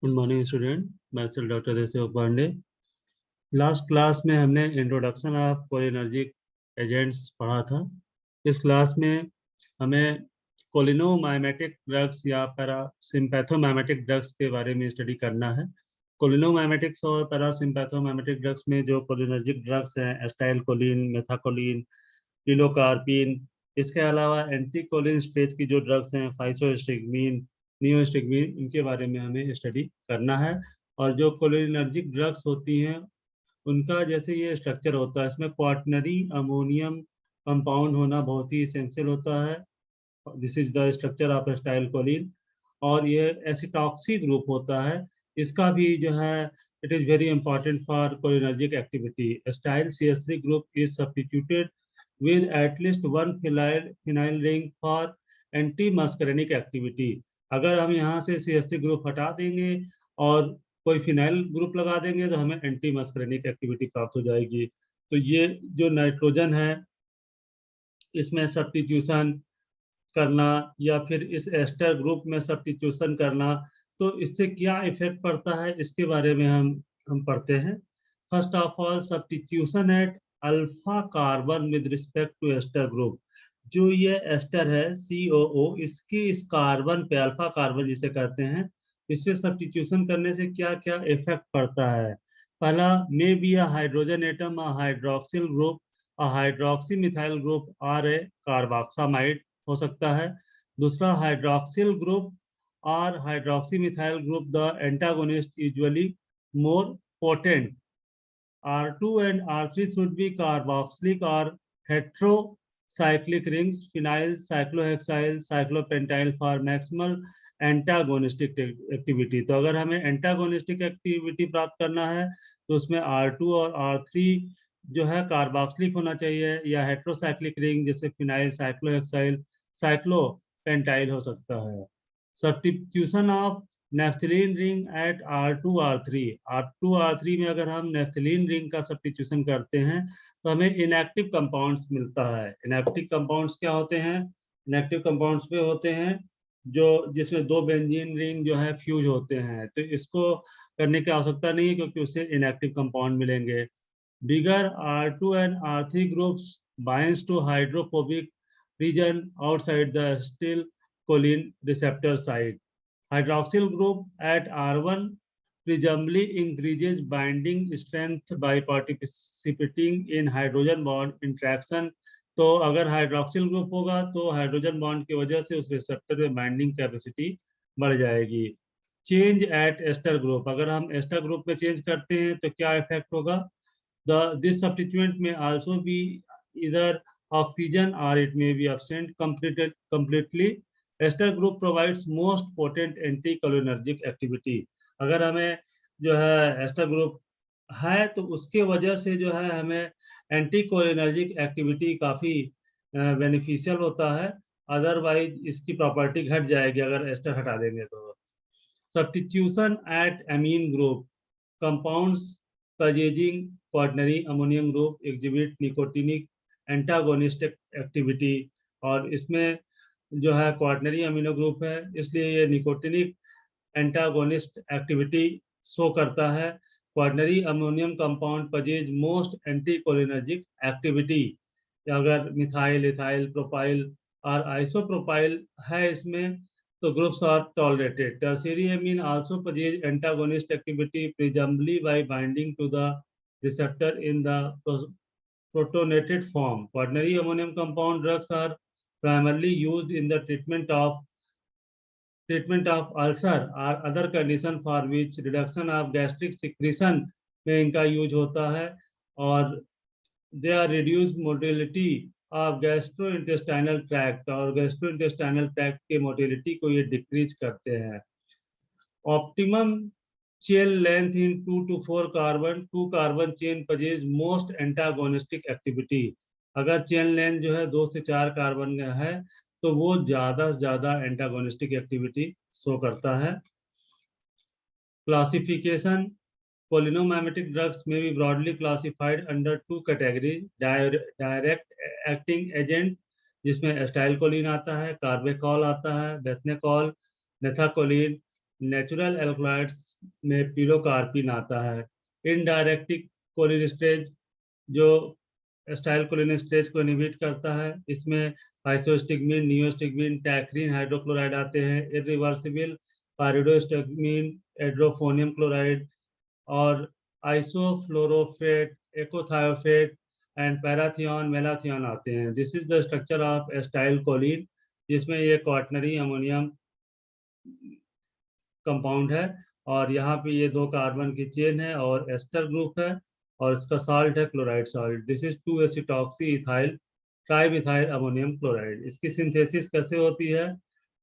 Good morning student. मैं self doctor Devsevak Pandey. Last class में हमने इंट्रोडक्शन ऑफ कोलिनर्जिक एजेंट्स पढ़ा था। इस क्लास में हमें कोलिनोमाइमेटिक ड्रग्स या पैरासिम्पैथोमाइमेटिक ड्रग्स के बारे में स्टडी करना है। कोलिनोमाइमेटिक्स और पैरासिम्पैथोमाइमेटिक ड्रग्स में जो कोलिनर्जिक ड्रग्स हैं एस्टाइल कोलिन, मेथाकोलिन, पिलोकार्पिन, इसके अलावा एंटीकोलिन स्टेज की जो ड्रग्स हैं फाइसोस्टिग्मीन, नियोस्टिग्मीन, इनके बारे में हमें स्टडी करना है। और जो कोलिनर्जिक ड्रग्स होती हैं उनका जैसे ये स्ट्रक्चर होता है, इसमें क्वाटनरी अमोनियम कंपाउंड होना बहुत ही इसेंशियल होता है। This is the structure of acetyl Colin. और ये एसिटॉक्सी ग्रुप होता है, इसका भी जो है it is very important for cholinergic activity. Acetyl CH3 group is substituted with at least one phenyl ring for anti muscarinic activity. अगर हम यहाँ से CH3 ग्रुप हटा देंगे और कोई फिनाइल ग्रुप लगा देंगे तो हमें एंटी मस्करेनिक एक्टिविटी प्राप्त हो जाएगी। तो ये जो नाइट्रोजन है इसमें सब्स्टिट्यूशन करना या फिर इस एस्टर ग्रुप में सब्स्टिट्यूशन करना, तो इससे क्या इफेक्ट पड़ता है इसके बारे में हम पढ़ते हैं। First of all, substitution at alpha carbon with respect to ester group. जो ये एस्टर है COO, इसके इस कार्बन पे, अल्फा कार्बन जिसे कहते हैं, इस पे सब्स्टिट्यूशन करने से क्या क्या इफेक्ट पड़ता है। पहला, may be a hydrogen atom, a hydroxyl group, a hydroxy methyl group और ए कार्बोक्सामाइड हो सकता है। दूसरा, हाइड्रोक्सिल ग्रुप और hydroxy methyl group, the antagonist usually more potent. R2 and R3 should be carboxylic or heterocyclic rings, phenyl, cyclohexyl, cyclopentyl for maximal antagonistic activity. तो अगर हमें antagonistic activity प्राप्त करना है तो उसमें R2 और R3 जो है कार्बोक्सिलिक होना चाहिए, या हेट्रोसाइक्लिक रिंग जैसे फिनाइल, साइक्लोहेक्साइल, साइक्लोपेंटाइल हो सकता है। Substitution of naphthalene ring at R2 R3 में अगर हम नेफ्थलीन रिंग का सब्स्टिट्यूशन करते हैं तो हमें इनएक्टिव कंपाउंड्स मिलता है। इनएक्टिव कंपाउंड्स क्या होते हैं? इनएक्टिव कंपाउंड्स पे होते हैं जो जिसमें दो बेंजीन रिंग जो है फ्यूज होते हैं, तो इसको करने की आवश्यकता नहीं है क्योंकि उससे इनएक्टिव कंपाउंड मिलेंगे। बिगर R2 and R3 groups binds to hydrophobic region outside the acetylcholine receptor site. Hydroxyl group at R1 presumably increases binding strength by participating in hydrogen bond interaction. तो अगर हाइड्रोक्सिल ग्रुप होगा तो hydrogen bond की वजह से उस receptor में binding capacity बढ़ जाएगी। चेंज एट एस्टर ग्रुप, अगर हम एस्टर ग्रुप में चेंज करते हैं तो क्या इफेक्ट होगा? This substituent may also be either oxygen or it may be absent completely. Ester group provides most potent anticholinergic activity. अगर हमें जो है एस्टर ग्रुप है तो उसके वजह से जो है हमें एंटीकोलिनर्जिक एक्टिविटी काफ़ी बेनिफिशियल होता है। अदरवाइज इसकी प्रॉपर्टी घट जाएगी अगर एस्टर हटा देंगे तो। Substitution at amine group, compounds possessing quaternary ammonium group exhibit nicotinic antagonistic activity। और इसमें जो है क्वाटनरी अमीनो ग्रुप है इसलिए ये निकोटिनिक एंटागोनिस्ट एक्टिविटी शो करता है। Quaternary ammonium compound possess most anticholinergic activity. अगर मिथाइल, इथाइल, प्रोपाइल और आइसोप्रोपाइल है इसमें तो groups are tolerated. Tertiary amine also possess antagonist activity presumably by binding to the receptor in the protonated form. Quaternary ammonium compound drugs are primarily used in the treatment of ulcer or other condition for which reduction of gastric secretion में इनका use होता है। और they are reduced motility of gastrointestinal tract, और gastrointestinal tract के motility को ये decrease करते हैं। Optimum chain length in 2 to 4 carbon, 2 carbon chain possess most antagonistic activity। अगर चेन लेंथ जो है 2 से 4 कार्बन का है तो वो ज्यादा से ज्यादा एंटागोनिस्टिक एक्टिविटी शो करता है। Classification, Cholinomimetic drugs may be broadly classified under two categories: direct acting agent जिसमें एस्टाइलकोलिन आता है, कार्बेकॉल आता है, बेथनेकॉल, मेथाकोलिन, नेचुरल एल्कलॉइड्स में पिलोकार्पिन आता है। इनडायरेक्ट कोलिन जो एस्टाइल कोलिन स्टेज को इनहिबिट करता है, इसमें आइसोस्टिग्मीन, नियोस्टिग्मीन, टैक्रीन हाइड्रोक्लोराइड आते हैं। इरिवर्सिबल पायरिडोस्टिग्मीन, एड्रोफोनियम क्लोराइड और आइसोफ्लोरोफेट, एकोथायोफेट एंड पैराथियन, मेलाथियन आते हैं। This is the structure of acetyl Colin, जिसमें ये क्वाटनरी अमोनियम कंपाउंड है और यहाँ पे ये 2 कार्बन की चेन है और एस्टर ग्रुप है और इसका साल्ट है chloride salt. This is two acetoxy ethyl trimethyl ammonium chloride. इसकी सिंथेसिस कैसे होती है?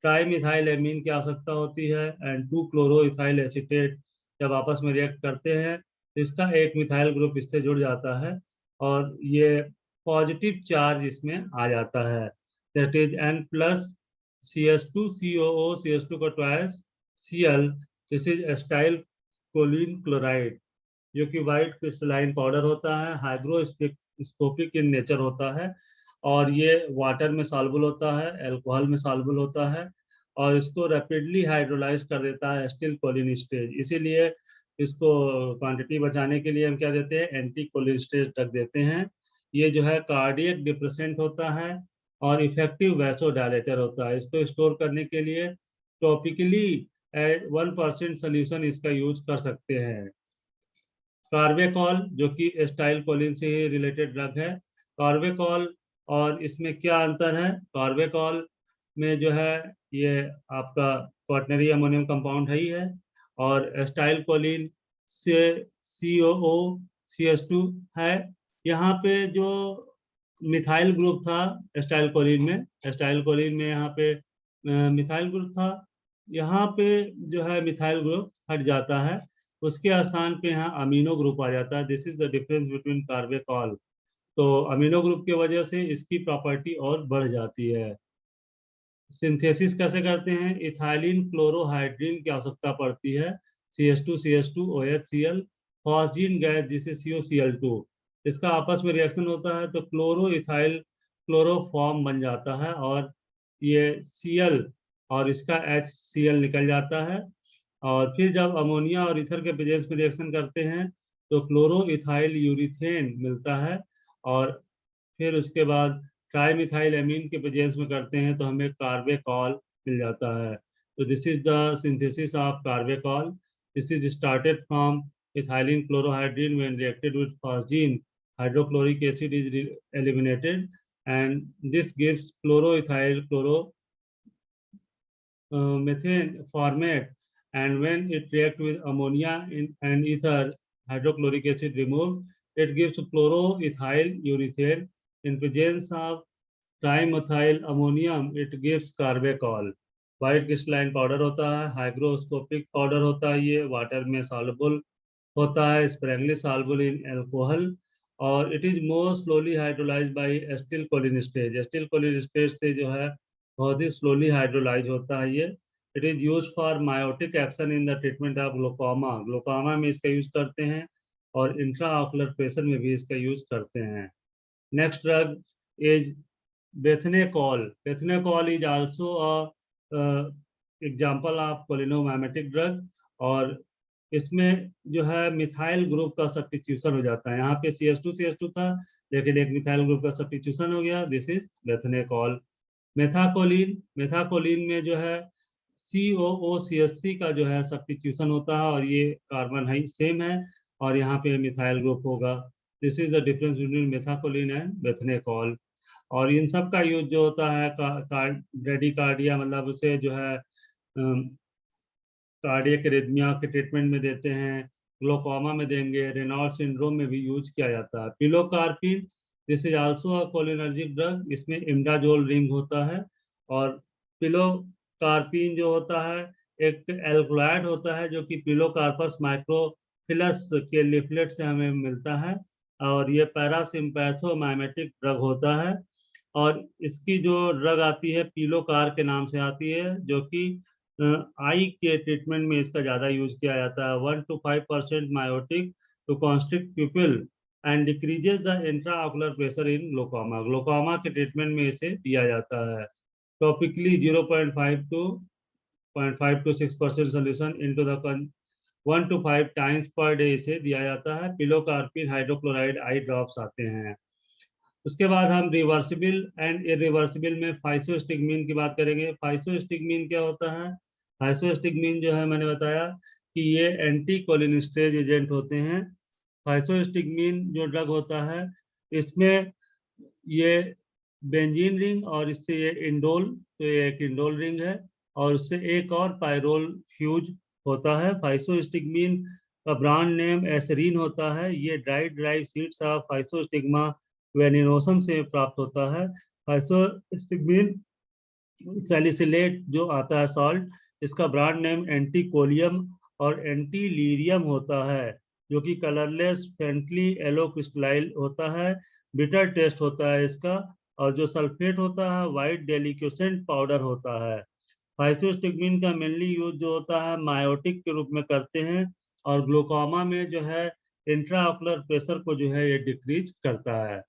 ट्राइमिथाइल एमीन की आवश्यकता होती है एंड 2-क्लोरो इथाइल एसीटेट जब आपस में रिएक्ट करते हैं तो इसका एक मिथाइल ग्रुप इससे जुड़ जाता है और ये पॉजिटिव चार्ज इसमें आ जाता है, that is N+ CS2 COO, CS2 का twice Cl। This is acetyl Colin chloride, जो कि व्हाइट क्रिस्टलाइन पाउडर होता है, हाइग्रोस्कोपिक इन नेचर होता है और ये वाटर में सॉल्युबल होता है, अल्कोहल में सॉल्युबल होता है और इसको रैपिडली हाइड्रोलाइज कर देता है एस्टाइल कोलिन स्टेज। इसीलिए इसको क्वांटिटी बचाने के लिए हम क्या देते हैं? एंटी कोलिन स्टेज तक देते हैं। ये जो है कार्डियक डिप्रेसेंट होता है और इफेक्टिव वैसोडायलेटर होता है। इसको स्टोर करने के लिए टॉपिकली 1% सोल्यूशन इसका यूज कर सकते हैं। कार्वेकॉल, जो कि एस्टाइल कोलिन से ही रिलेटेड ड्रग है। कार्वेकॉल और इसमें क्या अंतर है? कार्वेकॉल में जो है ये आपका क्वाटनरी अमोनियम कंपाउंड है ही है और एस्टाइल कोलिन से COO CS2 है। यहाँ पे जो मिथाइल ग्रुप था एस्टाइल कोलिन में यहाँ पे मिथाइल ग्रुप था, यहाँ पे जो है मिथाइल ग्रुप हट जाता है, उसके स्थान पे यहाँ अमीनो ग्रुप आ जाता है। This is the difference between carbachol. तो अमीनो ग्रुप की वजह से इसकी प्रॉपर्टी और बढ़ जाती है। सिंथेसिस कैसे करते हैं? इथाइलिन क्लोरोहाइड्रिन की आवश्यकता पड़ती है, CS2 OHCl, फॉस्जीन गैस जिसे COCl2, इसका आपस में रिएक्शन होता है तो क्लोरो इथाइल क्लोरोफॉर्म बन जाता है और ये Cl और इसका HCl निकल जाता है और फिर जब अमोनिया और ईथर के प्रेजेंस में रिएक्शन करते हैं तो क्लोरो इथाइल यूरिथेन मिलता है और फिर उसके बाद ट्राइमिथाइल एमीन के प्रेजेंस में करते हैं तो हमें कार्वेकॉल मिल जाता है। तो this is the synthesis of carbachol. This is started from ethylene chlorohydrin when reacted with phosgene, hydrochloric acid is eliminated and this gives chloroethyl chloro methane format, and when it reacts with ammonia and ether, hydrochloric acid removed, it gives chloroethyl urethane. In presence of trimethyl ammonium it gives carbacol। White crystalline powder होता है, hygroscopic powder होता है, ये water में soluble होता है, sparingly soluble in alcohol और it is more slowly hydrolysed by acetylcholinesterase. Acetylcholinesterase से जो है बहुत ही स्लोली हाइड्रोलाइज होता है ये। It is use for miotic action in the treatment of glaucoma. Glaucoma में इसका यूज करते हैं और इंट्राऑकुलर प्रेशर में भी इसका यूज करते हैं। Next drug is bethanechol. Bethanechol is also example of cholinomimetic drug और इसमें जो है मिथाइल ग्रुप का सब्स्टिट्यूशन हो जाता है। यहाँ पे CS2 था लेकिन एक मिथाइल ग्रुप का सब्स्टिट्यूशन हो गया। This is बेथनेकॉल। मेथाकोलिन में जो है COOCH3 का जो है सब्स्टिट्यूशन होता है और ये कार्बन है सेम है और यहाँ पे मिथाइल ग्रुप होगा। This is the difference between methacholine and bethanechol. और इन सब का यूज जो होता है ब्रेडिकार्डिया, मतलब उसे जो है कार्डियक एरिथमिया के ट्रीटमेंट में देते हैं, ग्लोकोमा में देंगे, रेनॉल्ड सिंड्रोम में भी यूज किया जाता है। Pilocarpine, this is also a cholinergic drug, इसमें इम्डाजोल रिंग होता है और पिलोकार्पिन जो होता है एक एल्कलॉइड होता है जो कि पिलोकार्पस माइक्रोफिलस के लिफलेट से हमें मिलता है और ये पैरासिम्पैथोमाइमेटिक ड्रग होता है और इसकी जो ड्रग आती है पिलोकार के नाम से आती है, जो कि आई के ट्रीटमेंट में इसका ज़्यादा यूज किया जाता है। 1 to 5% miotic to constrict pupil and decreases the intraocular pressure in glaucoma. Glaucoma के ट्रीटमेंट में इसे दिया जाता है। Topically 0.5 to 0.5 to 6% solution into the 1 to 5 times per day इसे दिया जाता है। पिलोकार्पिन हाइड्रोक्लोराइड आई ड्रॉप्स आते हैं। उसके बाद हम रिवर्सिबल एंड इरिवर्सिबल में फाइसोस्टिगमिन की बात करेंगे। फाइसोस्टिगमिन क्या होता है? फाइसोस्टिगमिन जो है मैंने बताया कि ये एंटी कोलिनेस्टेरेज एजेंट होते हैं। फाइसोस्टिगमिन जो ड्रग होता है इसमें ये बेंजीन रिंग और इससे ये इंडोल, तो ये एक इंडोल रिंग है और उससे एक और पायरोल फ्यूज होता है। फाइसोस्टिगमिन का ब्रांड नेम एसरीन होता है। ये ड्राई सीड्स ऑफ फाइसोस्टिग्मा वेनिनोसम से प्राप्त होता है। फाइसोस्टिगमिन सैलिसिलेट जो आता है सॉल्ट, इसका ब्रांड नेम एंटीकोलियम और एंटीलीरियम होता है, जो कि कलरलेस फेंटली येलो क्रिस्टलाइन होता है। बिटर टेस्ट होता है इसका। और जो सल्फेट होता है वाइट डेलिक्यूसेंट पाउडर होता है। फाइसोस्टिगमिन का मेनली यूज जो होता है मायोटिक के रूप में करते हैं और ग्लूकोमा में जो है इंट्राऑकुलर प्रेशर को जो है ये डिक्रीज करता है।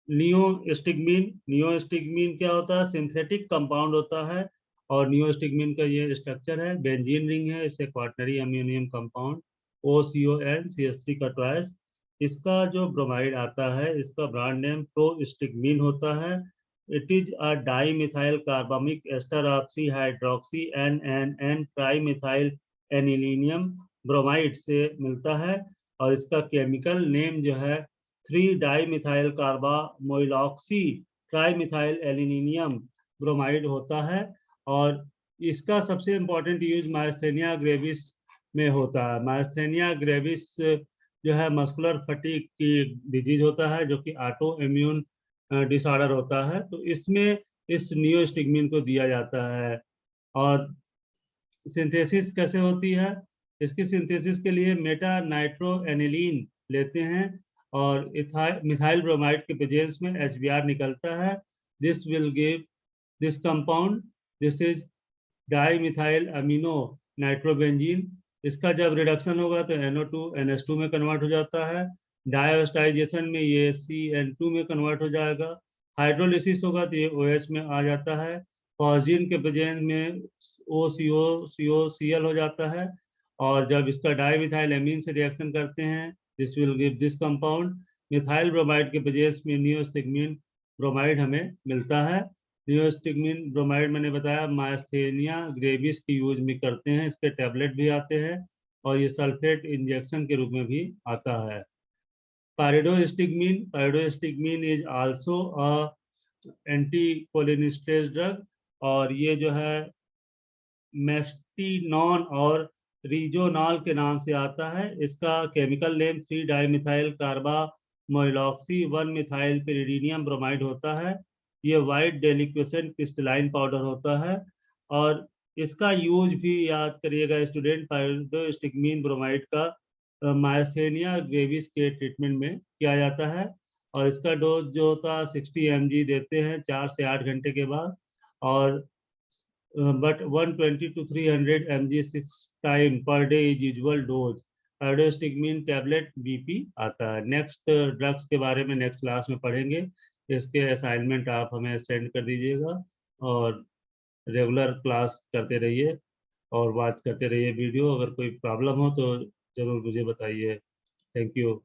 नियोस्टिगमिन क्या होता है? सिंथेटिक कंपाउंड होता है और नियोस्टिगमिन का ये स्ट्रक्चर है, बेंजीन रिंग है, इससे क्वाटरनरी अम्योनियम कंपाउंड OCON CH3 का ट्वाइस। इसका जो ब्रोमाइड आता है इसका ब्रांड नेम प्रोस्टिगमिन होता है। It is a dimethyl carbamic ester of 3 hydroxy N trimethyl anilinium bromide से मिलता है और इसका केमिकल नेम जो है 3-डाईमिथाइल कार्बामोइलॉक्सी ट्राईमिथाइल एलिनियम ब्रोमाइड होता है। और इसका सबसे इम्पोर्टेंट यूज माइस्थेनिया ग्रेविस में होता है। माइस्थेनिया ग्रेविस जो है मस्कुलर फटीग की डिजीज होता है, जो कि ऑटो इम्यून डिसऑर्डर होता है। तो इसमें इस नियोस्टिगमिन को दिया जाता है। और सिंथेसिस कैसे होती है? इसकी सिंथेसिस के लिए मेटा नाइट्रोएनिलीन लेते हैं और मिथाइल ब्रोमाइड के प्रेजेंस में HBr निकलता है। This will give this compound, this is dimethyl amino nitrobenzene. इसका जब रिडक्शन होगा तो NO2 NH2 में कन्वर्ट हो जाता है। डायोस्टाइजेशन में ये CN2 में कन्वर्ट हो जाएगा। हाइड्रोलिसिस होगा तो ये OH में आ जाता है। फॉस्जीन के प्रेजेंस में OCO हो जाता है। और जब इसका डाईमिथाइल एमीन से रिएक्शन करते हैं this will give this compound. Methyl bromide के प्रेजेंस में नियोस्टिगमिन ब्रोमाइड हमें मिलता है। नियोस्टिगमिन ब्रोमाइड मैंने बताया माइस्थेनिया ग्रेविस की यूज में करते हैं। इसके टैबलेट भी आते हैं और ये सल्फेट इंजेक्शन के रूप में भी आता है। पायरिडोस्टिगमिन इज आल्सो एंटीकोलिनेस्टेरेज ड्रग और ये जो है मेस्टिनॉन और रीजोनाल के नाम से आता है। इसका केमिकल नेम 3-डाईमिथाइल कार्बामोइलॉक्सी 1-मिथाइल पिरिडीनियम ब्रोमाइड होता है। ये वाइट डेलिक्वेसेंट क्रिस्टलाइन पाउडर होता है। और इसका यूज भी याद करिएगा स्टूडेंट, पायरिडोस्टिगमिन ब्रोमाइड का माइस्थेनिया ग्रेविस के ट्रीटमेंट में किया जाता है। और इसका डोज जो होता है 60 mg देते हैं 4 से 8 घंटे के बाद। और but 120 to 300 mg 6 time per day is usual dose. Pyridostigmine tablet BP आता है। नेक्स्ट ड्रग्स के बारे में नेक्स्ट क्लास में पढ़ेंगे। इसके असाइनमेंट आप हमें सेंड कर दीजिएगा और रेगुलर क्लास करते रहिए और वॉच करते रहिए वीडियो। अगर कोई प्रॉब्लम हो तो ज़रूर मुझे बताइए। Thank you.